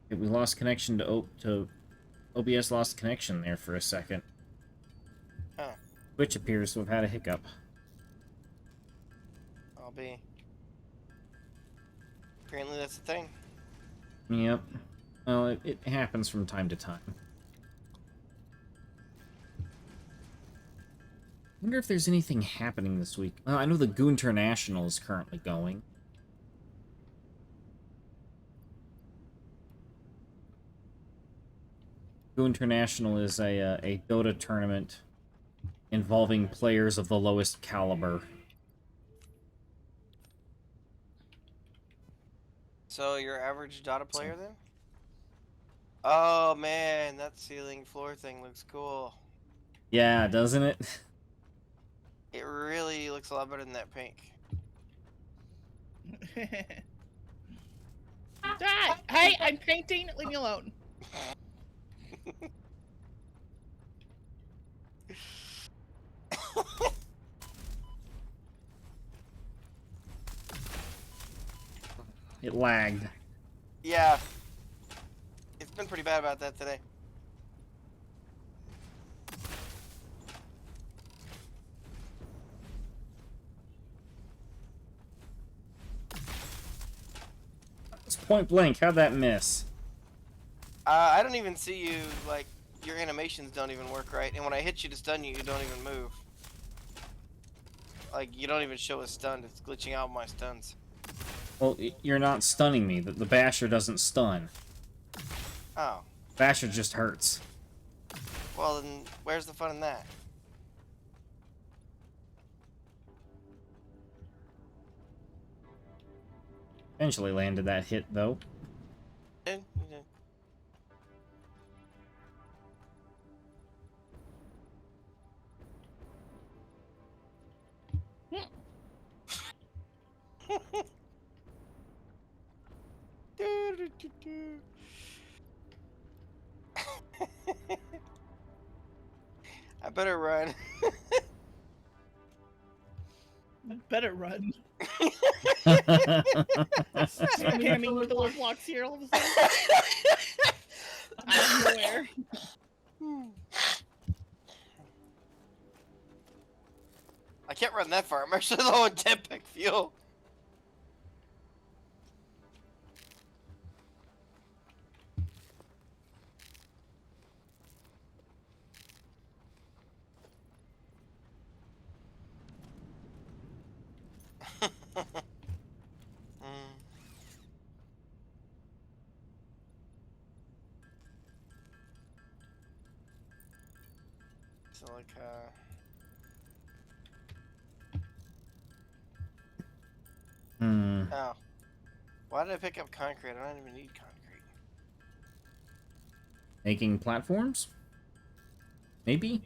We lost connection to OBS lost connection there for a second. Oh. Twitch appears to have had a hiccup. I'll be. Apparently that's the thing. Yep. Well, it happens from time to time. I wonder if there's anything happening this week. I know the Goo International is currently going. Goo International is a Dota tournament involving players of the lowest caliber. So you're average Dota player then? Oh man, that ceiling floor thing looks cool. Yeah, doesn't it? It really looks a lot better than that pink. Die! Hey, I'm painting. Leave me alone. It lagged. Yeah. It's been pretty bad about that today. It's point blank. How'd that miss? I don't even see you, like, your animations don't even work right, and when I hit you to stun you, you don't even move. Like, you don't even show a stun, it's glitching out my stuns. Well, you're not stunning me. The basher doesn't stun. Oh. Basher just hurts. Well, then, where's the fun in that? Eventually landed that hit, though. I better run. Better run. Spamming pillar blocks here all of a sudden. Out of nowhere. I can't run that far. I'm actually low on Tempic fuel. So like, Oh. Why did I pick up concrete? I don't even need concrete. Making platforms? Maybe?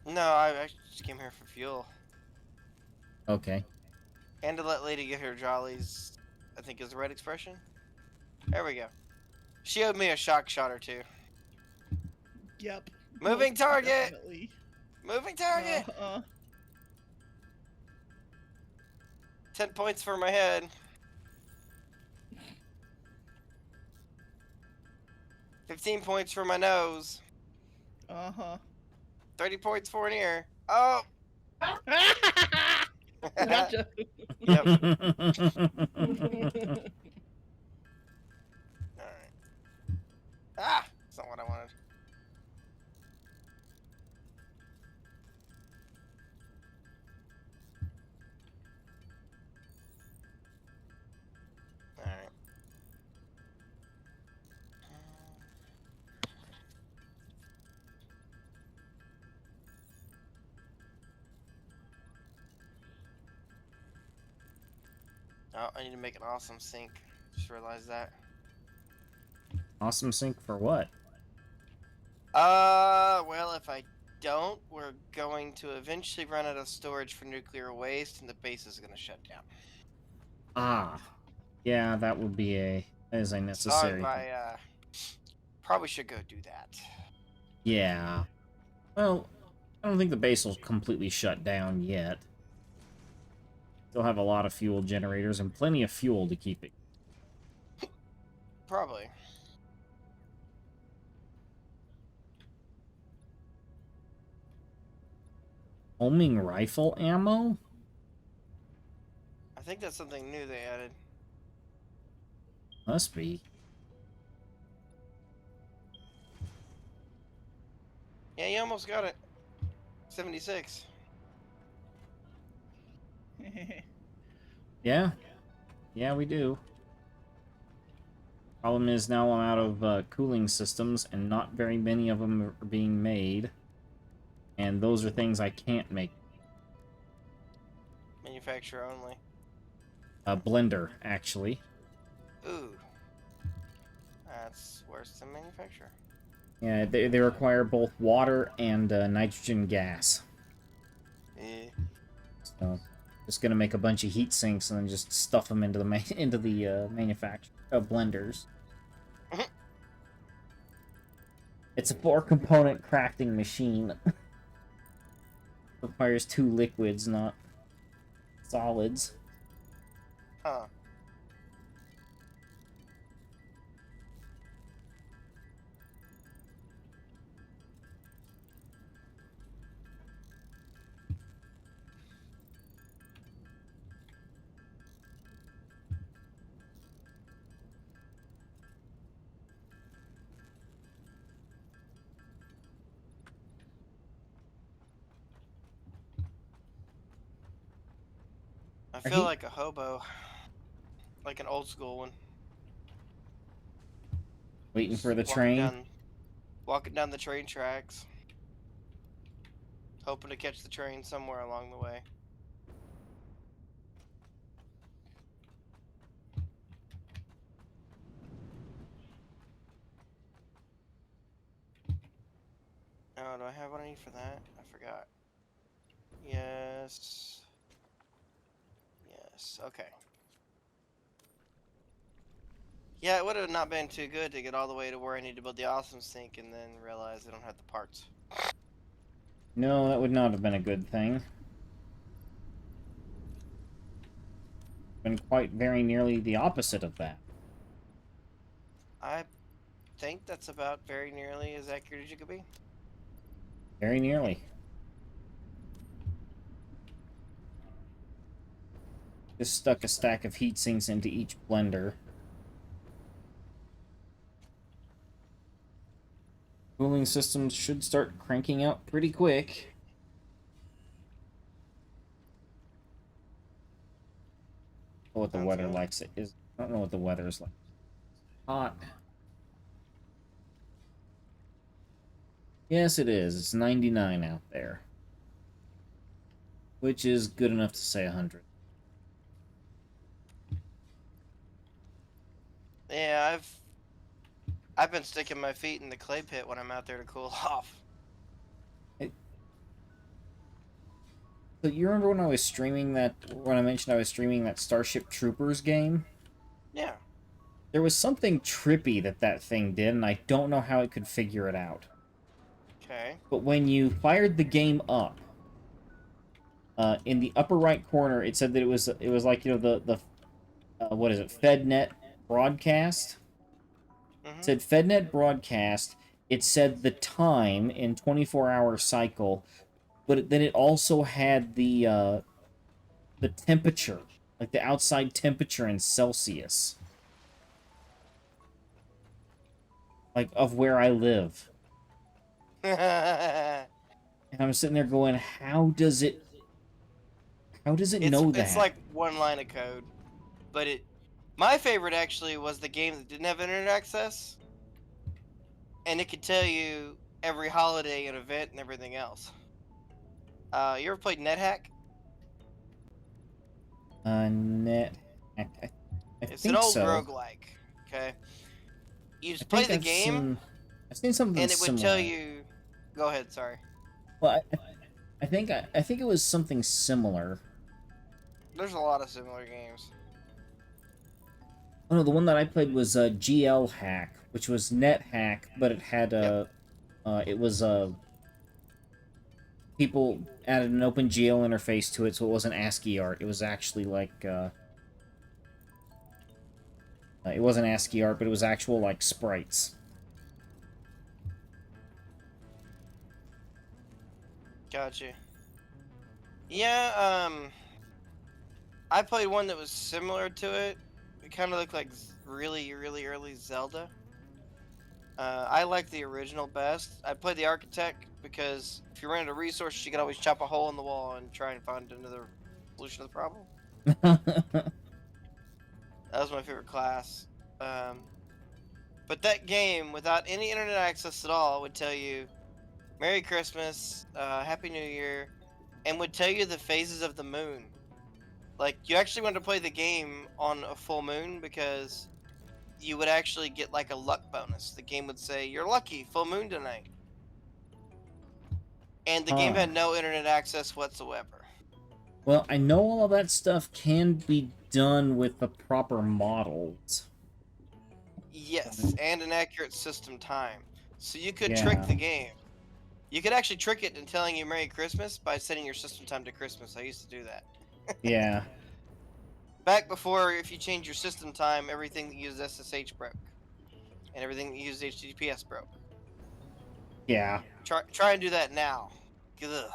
No, I just came here for fuel. Okay. And to let Lady get her jollies, I think is the right expression. There we go. She owed me a shock shot or two. Yep. Moving target! Definitely. Moving target! 10 points for my head. 15 points for my nose. 30 points for an ear. Oh! Gotcha. Yep. Alright. Ah! That's not what I wanted. Alright. Oh, I need to make an awesome sink. Just realized that. Awesome sink for what? Well, if I don't, we're going to eventually run out of storage for nuclear waste, and the base is going to shut down. Ah. Yeah, that would be a necessary. So I probably should go do that. Yeah. Well, I don't think the base will completely shut down yet. Still have a lot of fuel generators and plenty of fuel to keep it. Probably. Homing rifle ammo? I think that's something new they added. Must be. Yeah, you almost got it. 76. Yeah. Yeah, we do. Problem is now I'm out of cooling systems, and not very many of them are being made. And those are things I can't make. Manufacturer only. A blender, actually. Ooh. That's worse than manufacturer. Yeah, they require both water and nitrogen gas. Eh. So, just gonna make a bunch of heat sinks and then just stuff them into the manufacture blenders. It's a 4-component crafting machine. Requires 2 liquids, not solids. Huh. I feel like a hobo. Like an old school one. Waiting for the Walking train. walking down the train tracks. Hoping to catch the train somewhere along the way. Oh, do I have what I need for that? I forgot. Yes. Yes, okay. Yeah, it would have not been too good to get all the way to where I need to build the awesome sink and then realize I don't have the parts. No, that would not have been a good thing. Been quite very nearly the opposite of that. I think that's about very nearly as accurate as you could be. Very nearly. Just stuck a stack of heat sinks into each blender. Cooling systems should start cranking out pretty quick. I don't know what the Sounds weather good. likes it is. I don't know what the weather is like. Hot. Yes, it is. It's 99 out there. Which is good enough to say 100. Yeah, I've been sticking my feet in the clay pit when I'm out there to cool off. So you remember when I was streaming that, when I mentioned I was streaming that Starship Troopers game? Yeah. There was something trippy that thing did, and I don't know how it could figure it out. Okay. But when you fired the game up, in the upper right corner, it said that it was like, you know, the what is it, FedNet broadcast? It said FedNet broadcast. It said the time in 24-hour cycle, but then it also had the temperature, like the outside temperature in Celsius, like of where I live. Mm-hmm. And I'm sitting there going, how does it know that? It's like one line of code, but my favorite actually was the game that didn't have internet access, and it could tell you every holiday and event and everything else. You ever played NetHack? Net. I It's an think old so. roguelike. Okay, you I just play think the I've game, seen something and it would similar. tell you. Go ahead. Sorry. Well, I think it was something similar. There's a lot of similar games. Oh no, the one that I played was GL Hack, which was Net Hack, but it had it was people added an OpenGL interface to it, so it wasn't ASCII art. It was actually like it wasn't ASCII art, but it was actual like sprites. Gotcha. Yeah, I played one that was similar to it. It kind of looked like really, really early Zelda. I like the original best. I played the Architect because if you ran out of resources, you could always chop a hole in the wall and try and find another solution to the problem. That was my favorite class. Um, but that game, without any internet access at all, would tell you Merry Christmas, Happy New Year, and would tell you the phases of the moon. Like, you actually want to play the game on a full moon because you would actually get like a luck bonus. The game would say, "You're lucky, full moon tonight." And the game Huh. had no internet access whatsoever. Well, I know all of that stuff can be done with the proper models. Yes, and an accurate system time. So you could trick Yeah. the game. You could actually trick it into telling you Merry Christmas by setting your system time to Christmas. I used to do that. Yeah. Back before, if you change your system time, everything that used SSH broke. And everything that used HTTPS broke. Yeah. Try and do that now. Ugh.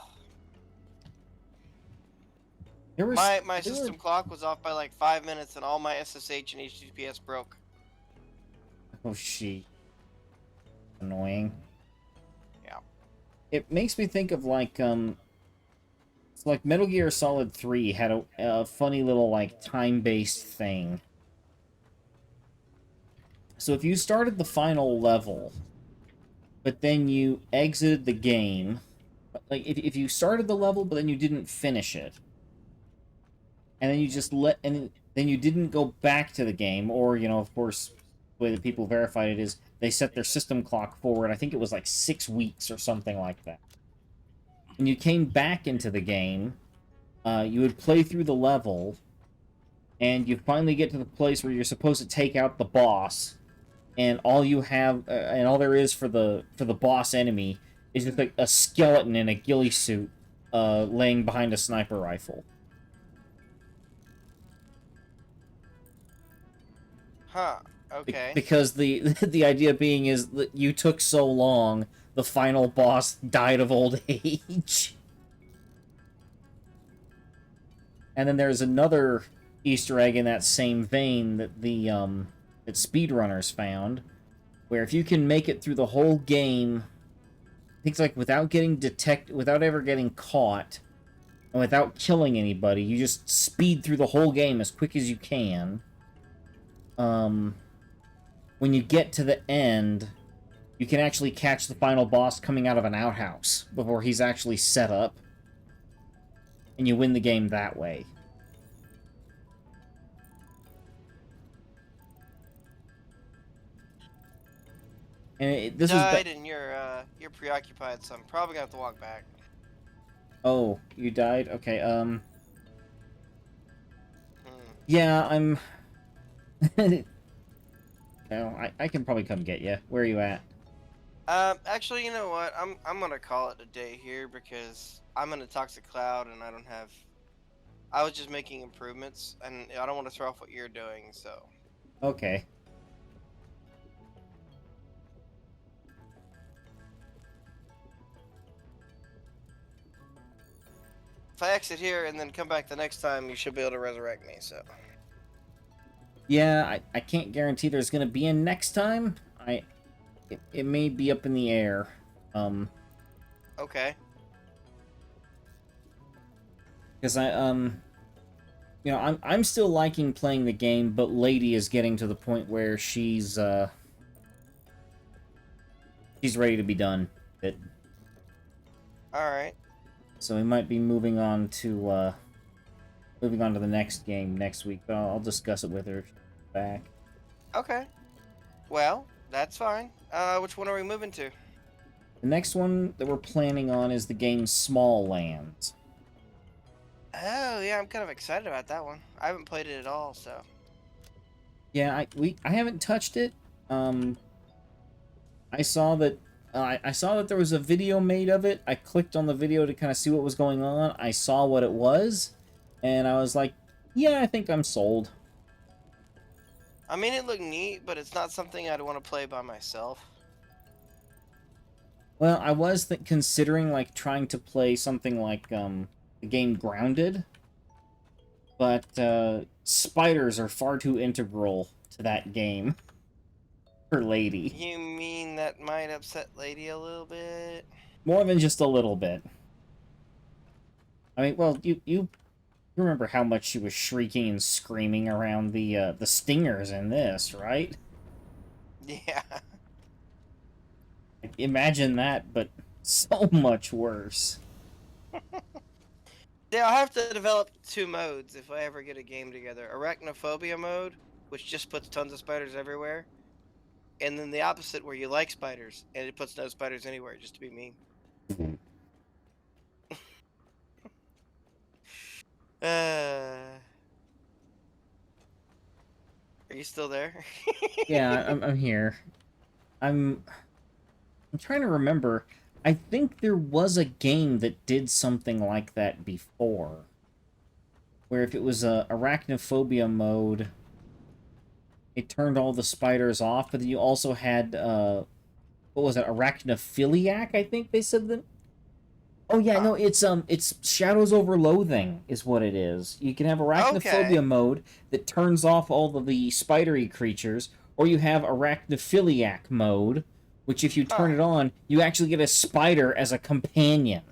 There was My system clock was off by like 5 minutes and all my SSH and HTTPS broke. Oh, she. Annoying. Yeah. It makes me think of like it's like Metal Gear Solid 3 had a funny little like time-based thing. So if you started the final level, but then you exited the game, like if you started the level but then you didn't finish it, and then you just and then you didn't go back to the game, or you know, of course, the way that people verified it is they set their system clock forward. I think it was like 6 weeks or something like that. When you came back into the game, you would play through the level, and you finally get to the place where you're supposed to take out the boss, and all you have, and all there is for the boss enemy is just like a skeleton in a ghillie suit, laying behind a sniper rifle. Huh. Okay. Because the the idea being is that you took so long, the final boss died of old age. And then there's another Easter egg in that same vein that that speedrunners found, where if you can make it through the whole game, I think it's like without getting without ever getting caught, and without killing anybody, you just speed through the whole game as quick as you can. When you get to the end, you can actually catch the final boss coming out of an outhouse before he's actually set up, and you win the game that way. And this Died and you're preoccupied, so I'm probably gonna have to walk back. Oh, you died? Okay, Hmm. yeah, I'm... No, I can probably come get you. Where are you at? Actually, you know what? I'm gonna call it a day here because I'm in a toxic cloud and I don't have. I was just making improvements and I don't want to throw off what you're doing, so. Okay. If I exit here and then come back the next time, you should be able to resurrect me. So. Yeah, I can't guarantee there's gonna be a next time. It may be up in the air. Okay. Because you know, I'm still liking playing the game, but Lady is getting to the point where she's ready to be done. All right. So we might be moving on to the next game next week, but I'll discuss it with her if she's back. Okay. Well, that's fine. Which one are we moving to? The next one that we're planning on is the game Small Lands. Oh yeah, I'm kind of excited about that one. I haven't played it at all, so. Yeah, I haven't touched it. I saw that there was a video made of it. I clicked on the video to kind of see what was going on. I saw what it was, and I was like, yeah, I think I'm sold. I mean, it looked neat, but it's not something I'd want to play by myself. Well, I was considering like trying to play something like the game Grounded, but spiders are far too integral to that game for Lady. You mean that might upset Lady a little bit? More than just a little bit. I mean, well, you remember how much she was shrieking and screaming around the stingers in this, right? Yeah. Imagine that, but so much worse. Yeah, I'll have to develop 2 modes if I ever get a game together. Arachnophobia mode, which just puts tons of spiders everywhere. And then the opposite, where you like spiders, and it puts no spiders anywhere, just to be mean. Are you still there? Yeah, I'm here. I'm trying to remember. I think there was a game that did something like that before. Where if it was a arachnophobia mode, it turned all the spiders off, but then you also had, what was it, arachnophiliac, I think they said that? Oh yeah, no, it's Shadows Over Loathing is what it is. You can have arachnophobia Okay. mode that turns off all of the spidery creatures, or you have arachnophiliac mode, which if you turn it on, you actually get a spider as a companion,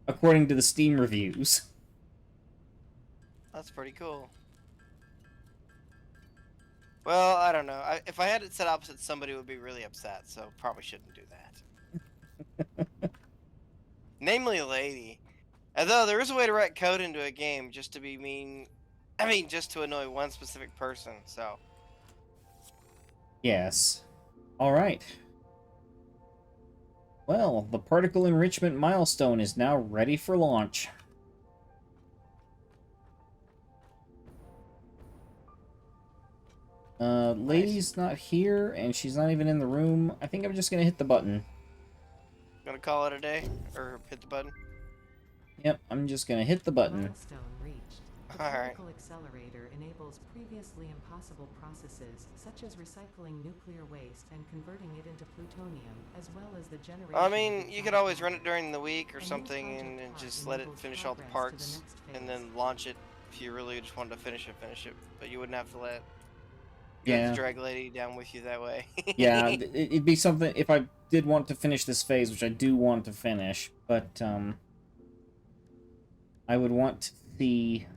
according to the Steam reviews. That's pretty cool. Well, I don't know. If I had it set opposite, somebody would be really upset, so probably shouldn't do that. Namely, Lady. Although there is a way to write code into a game just to be mean. I mean, just to annoy one specific person, so. Yes. Alright. Well, the particle enrichment milestone is now ready for launch. Lady's not here, and she's not even in the room. I think I'm just gonna hit the button. Gonna call it a day? Or hit the button? Yep, I'm just gonna hit the button. Milestone reached. The Alright. particle accelerator enables previously impossible processes, such as recycling nuclear waste and converting it into plutonium, as well as the generation I of mean, you could atomic always run it power. during the week or A new something project and part just let it enables finish all the progress to the parts next and phase. then launch it if you really just wanted to finish it. But you wouldn't have to let Yeah. drag Lady down with you that way. Yeah, it'd be something if I did want to finish this phase, which I do want to finish, but, I would want to see...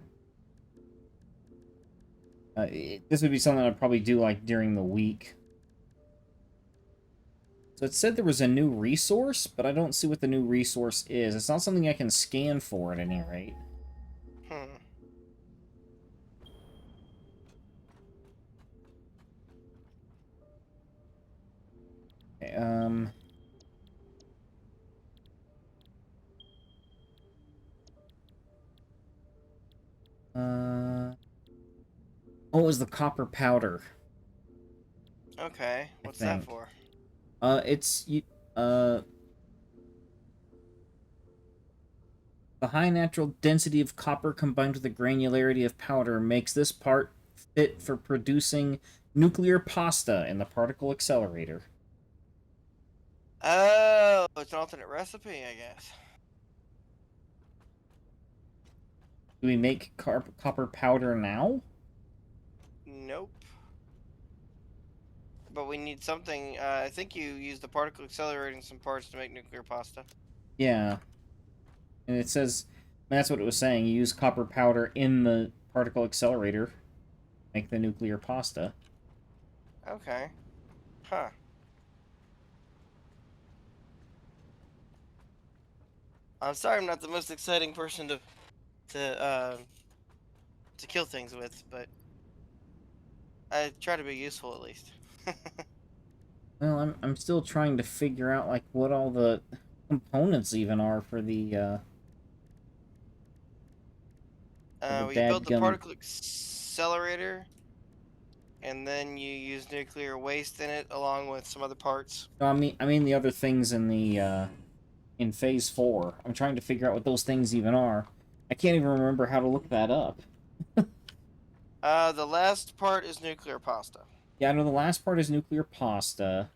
this would be something I'd probably do, like, during the week. So it said there was a new resource, but I don't see what the new resource is. It's not something I can scan for at any rate. Okay, oh, it was the copper powder. Okay, what's think. that for? The high natural density of copper combined with the granularity of powder makes this part fit for producing nuclear pasta in the particle accelerator. Oh, it's an alternate recipe, I guess. Do we make copper powder now? Nope. But we need something. I think you use the particle accelerator in some parts to make nuclear pasta. Yeah. And it says, that's what it was saying, you use copper powder in the particle accelerator, make the nuclear pasta. Okay. Huh. I'm sorry I'm not the most exciting person to kill things with, but I try to be useful at least. Well, I'm still trying to figure out, like, what all the components even are for the, We built the particle accelerator, and then you use nuclear waste in it along with some other parts. No, I mean the other things in the, in Phase 4. I'm trying to figure out what those things even are. I can't even remember how to look that up. The last part is nuclear pasta. Yeah, I know the last part is nuclear pasta.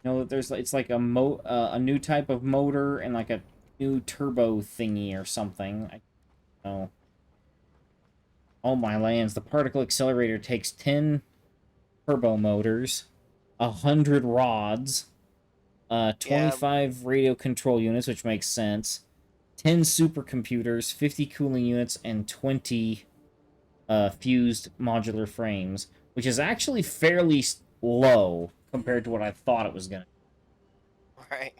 You know, it's like a new type of motor and like a new turbo thingy or something. I don't know. Oh my lands, the particle accelerator takes 10 turbo motors, 100 rods, Yeah, 25 radio control units, which makes sense, 10 supercomputers, 50 cooling units, and 20 fused modular frames, which is actually fairly low compared to what I thought it was going to. right.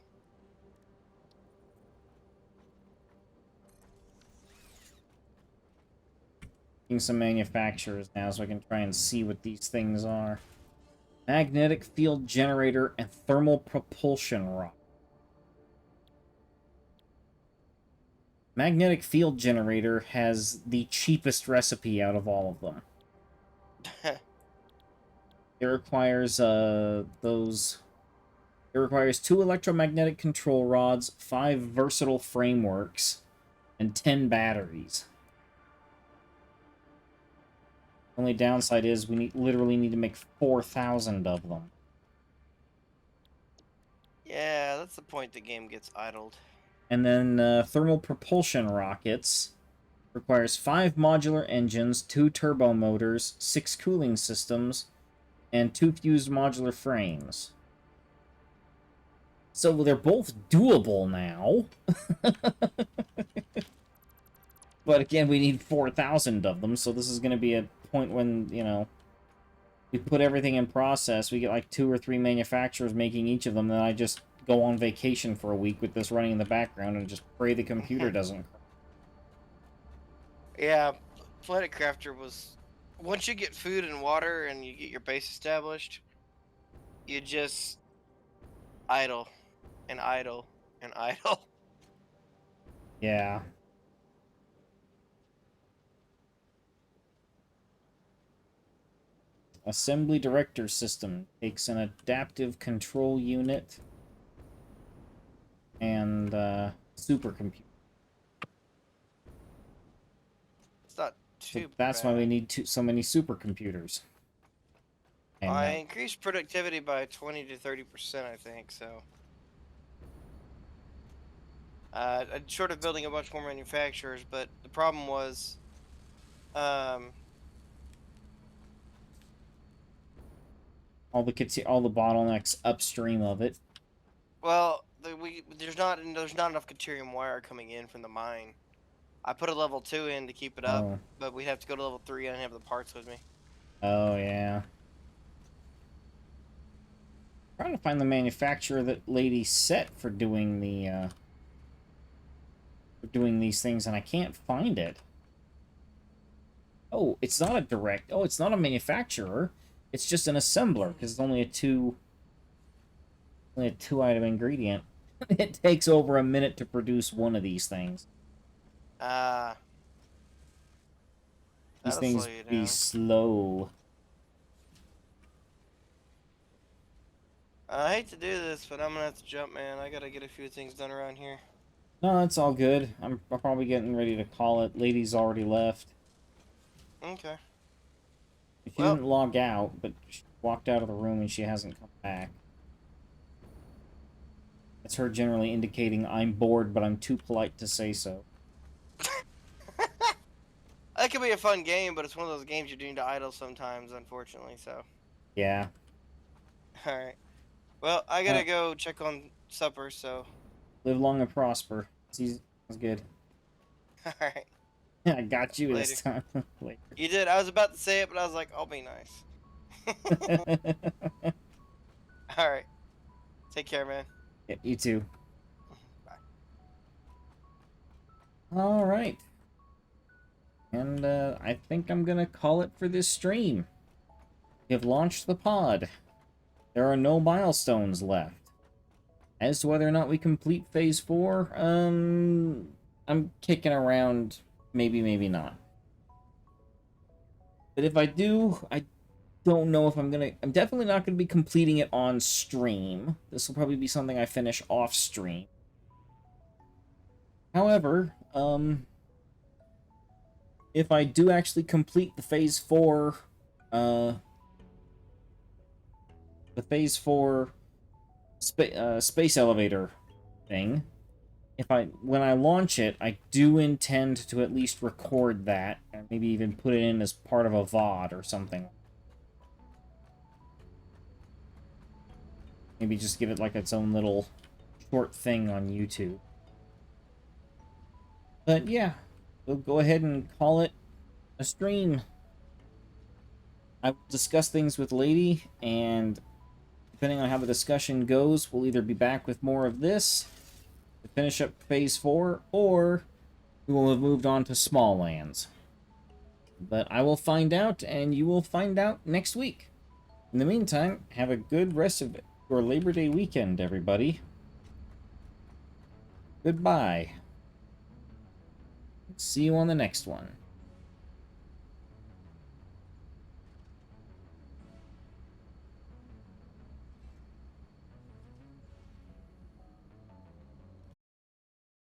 Some manufacturers now so I can try and see what these things are. Magnetic field generator and thermal propulsion rocket. Magnetic field generator has the cheapest recipe out of all of them. It requires It requires 2 electromagnetic control rods, 5 versatile frameworks, and 10 batteries. Only downside is we literally need to make 4,000 of them. Yeah, that's the point the game gets idled. And then thermal propulsion rockets requires 5 modular engines, 2 turbo motors, 6 cooling systems, and 2 fused modular frames. So they're both doable now. But again, we need 4,000 of them, so this is going to be a point when, you know, we put everything in process, we get like 2 or 3 manufacturers making each of them, then I just go on vacation for a week with this running in the background and just pray the computer doesn't. Yeah, Planet Crafter was... Once you get food and water and you get your base established, you just idle and idle and idle. Yeah. Assembly Director System takes an adaptive control unit and supercomputer. It's not So too that's bad. why we need so many supercomputers. And I increased productivity by 20 to 30%, I think, so. I'm short of building a bunch more manufacturers, but the problem was, all the bottlenecks upstream of it. well, there's not enough Caterium wire coming in from the mine. I put a level 2 in to keep it up, Oh. but we'd have to go to level 3 and I didn't have the parts with me. Oh yeah. Trying to find the manufacturer that lady set for doing the these things, and I can't find it. Oh, it's not a direct. Oh, it's not a manufacturer. It's just an assembler because it's only a two item ingredient. It takes over a minute to produce one of these things. These That'll things slow you be down. slow. I hate to do this, but I'm gonna have to jump, man. I gotta get a few things done around here. No, that's all good. I'm probably getting ready to call it. Lady's already left. Okay. She didn't log out, but she walked out of the room and she hasn't come back. That's her generally indicating I'm bored, but I'm too polite to say so. That could be a fun game, but it's one of those games you do need to idle sometimes, unfortunately, so. Yeah. Alright. Well, I gotta go check on supper, so. Live long and prosper. Sounds good. Alright. I got you this time. Later. You did. I was about to say it, but I was like, I'll be nice. Alright. Take care, man. Yeah, you too. Bye. Alright. And I think I'm gonna call it for this stream. We have launched the pod. There are no milestones left. As to whether or not we complete Phase 4, I'm kicking around maybe, maybe not. But if I do, I don't know if I'm definitely not gonna be completing it on stream. This will probably be something I finish off stream. However, if I do actually complete the Phase 4, space elevator thing, when I launch it, I do intend to at least record that, and maybe even put it in as part of a VOD or something. Maybe just give it like its own little short thing on YouTube. But yeah, we'll go ahead and call it a stream. I will discuss things with Lady, and depending on how the discussion goes, we'll either be back with more of this to finish up Phase 4, or we will have moved on to Small Lands. But I will find out, and you will find out next week. In the meantime, have a good rest of your Labor Day weekend, everybody. Goodbye. See you on the next one.